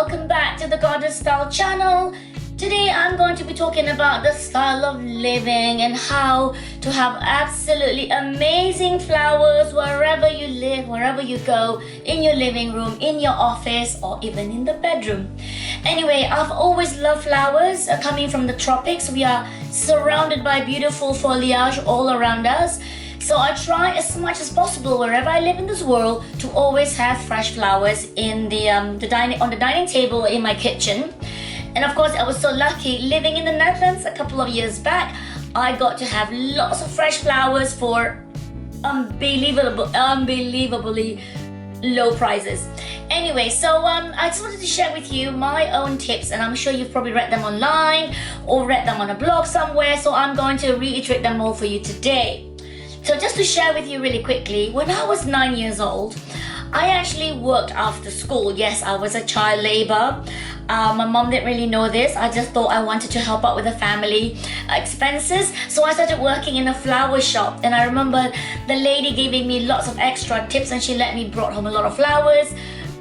welcome back to the Goddess Style channel. Today I'm going to be talking about the style of living and how to have absolutely amazing flowers wherever you live, wherever you go, in your living room, in your office, or even in the bedroom. Anyway, I've always loved flowers coming from the tropics. We are surrounded by beautiful foliage all around us. So I try as much as possible wherever I live in this world to always have fresh flowers in on the dining table in my kitchen. And of course, I was so lucky living in the Netherlands a couple of years back. I got to have lots of fresh flowers for unbelievably low prices. Anyway, so I just wanted to share with you my own tips, and I'm sure you've probably read them online or read them on a blog somewhere. So I'm going to reiterate them all for you today. So just to share with you really quickly, when I was 9 years old, I actually worked after school. Yes, I was a child labor. My mom didn't really know this. I just thought I wanted to help out with the family expenses. So I started working in a flower shop. And I remember the lady giving me lots of extra tips, and she let me brought home a lot of flowers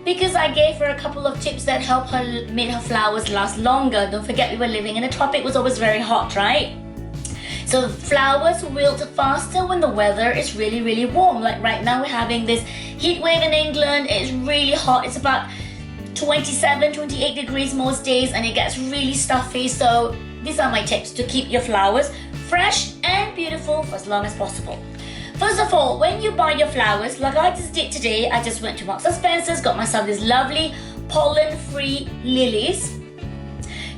because I gave her a couple of tips that helped her make her flowers last longer. Don't forget, we were living in a tropic. It was always very hot, right? So flowers wilt faster when the weather is really, really warm. Like right now, we're having this heat wave in England. It's really hot. It's about 27, 28 degrees most days, and it gets really stuffy. So these are my tips to keep your flowers fresh and beautiful for as long as possible. First of all, when you buy your flowers, like I just did today, I just went to Marks and Spencer's, got myself these lovely pollen-free lilies.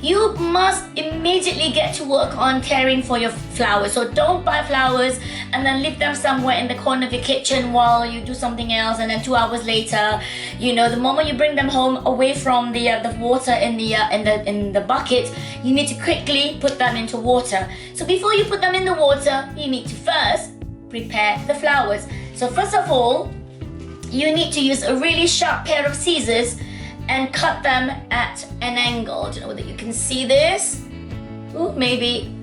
You must immediately get to work on caring for your flowers. So don't buy flowers and then leave them somewhere in the corner of your kitchen while you do something else, and then 2 hours later, you know, the moment you bring them home away from the water in the bucket, you need to quickly put them into water. So before you put them in the water, you need to first prepare the flowers. So first of all, you need to use a really sharp pair of scissors and cut them at an angle. Do you know whether you can see this? Ooh, maybe.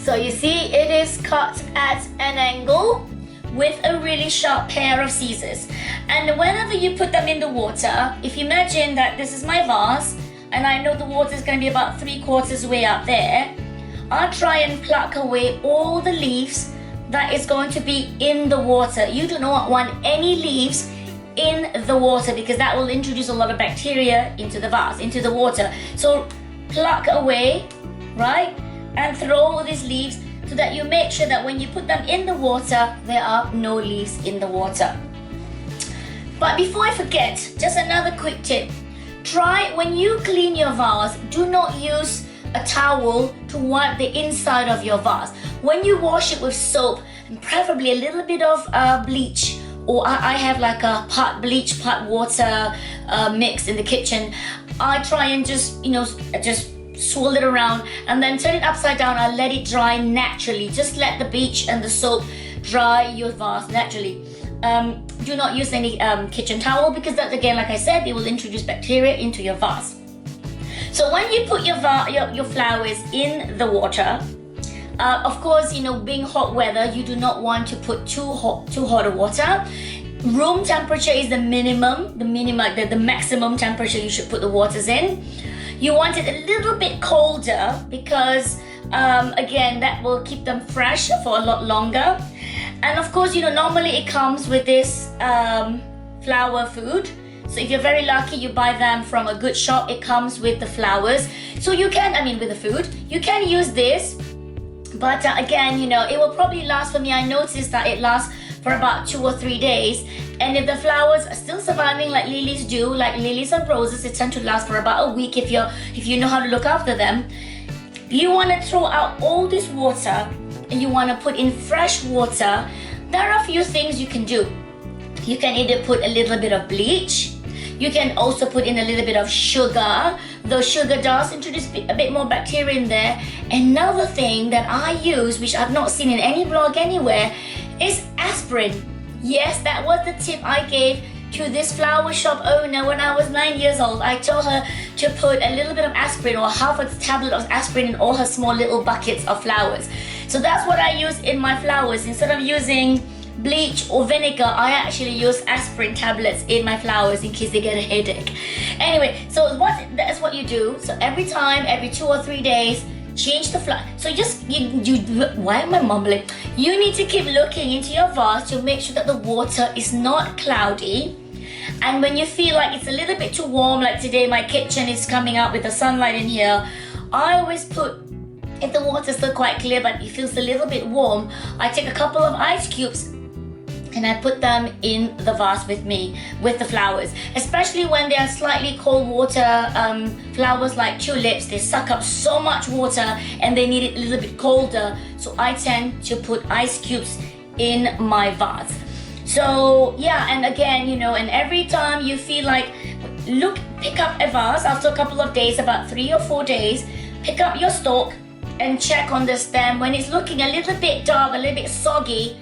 So you see it is cut at an angle with a really sharp pair of scissors. And whenever you put them in the water, if you imagine that this is my vase and I know the water is going to be about 3/4 way up there, I'll try and pluck away all the leaves that is going to be in the water. You do not want any leaves in the water because that will introduce a lot of bacteria into the vase, into the water. So pluck away, right? And throw all these leaves so that you make sure that when you put them in the water, there are no leaves in the water. But before I forget, just another quick tip. Try when you clean your vase, do not use a towel to wipe the inside of your vase. When you wash it with soap, and preferably a little bit of bleach, or I have like a part bleach, part water mix in the kitchen. I try and just swirl it around and then turn it upside down. I let it dry naturally. Just let the bleach and the soap dry your vase naturally. Do not use any kitchen towel because that, again, like I said, it will introduce bacteria into your vase. So when you put your flowers in the water, of course, you know, being hot weather, you do not want to put too hot of water. Room temperature is the maximum temperature you should put the waters in. You want it a little bit colder because, again, that will keep them fresh for a lot longer. And of course, you know, normally it comes with this flower food. So if you're very lucky, you buy them from a good shop, it comes with the flowers. So you can, with the food, you can use this. But again, you know, it will probably last for me. I noticed that it lasts for about 2 or 3 days. And if the flowers are still surviving like lilies do, like lilies and roses, they tend to last for about a week if you know how to look after them. You want to throw out all this water and you want to put in fresh water. There are a few things you can do. You can either put a little bit of bleach. You can also put in a little bit of sugar. Though sugar does introduce a bit more bacteria in there. Another thing that I use, which I've not seen in any blog anywhere, is aspirin. Yes, that was the tip I gave to this flower shop owner when I was 9 years old. I told her to put a little bit of aspirin or half a tablet of aspirin in all her small little buckets of flowers. So that's what I use in my flowers. Instead of using bleach or vinegar, I actually use aspirin tablets in my flowers in case they get a headache. Anyway, so that's what you do. So every 2 or 3 days, change the flower. So why am I mumbling? You need to keep looking into your vase to make sure that the water is not cloudy. And when you feel like it's a little bit too warm, like today my kitchen is coming out with the sunlight in here, I always put, if the water's still quite clear but it feels a little bit warm, I take a couple of ice cubes and I put them in the vase with me, with the flowers. Especially when they are slightly cold water, flowers like tulips, they suck up so much water and they need it a little bit colder. So I tend to put ice cubes in my vase. So yeah, and again, and every time you feel like, pick up a vase after a couple of days, about 3 or 4 days, pick up your stalk and check on the stem. When it's looking a little bit dark, a little bit soggy,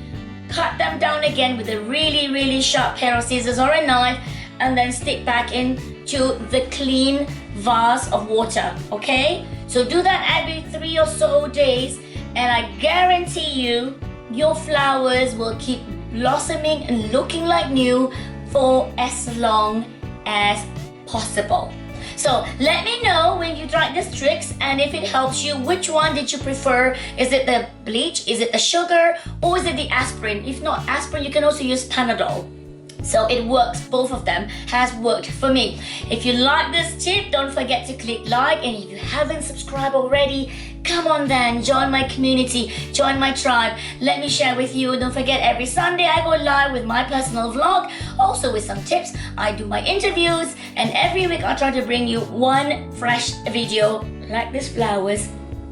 cut them down again with a really, really sharp pair of scissors or a knife, and then stick back into the clean vase of water, okay? So do that every 3 or so days, and I guarantee you, your flowers will keep blossoming and looking like new for as long as possible. So let me know when you try these tricks, and if it helps you, which one did you prefer? Is it the bleach, is it the sugar, or is it the aspirin? If not aspirin, you can also use Panadol. So it works, both of them has worked for me. If you like this tip, don't forget to click like, and if you haven't subscribed already, come on then, join my community, join my tribe. Let me share with you. Don't forget, every Sunday I go live with my personal vlog, also with some tips. I do my interviews, and every week I try to bring you one fresh video like these flowers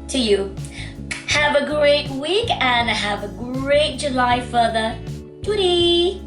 to you. Have a great week and have a great July further. Toodie!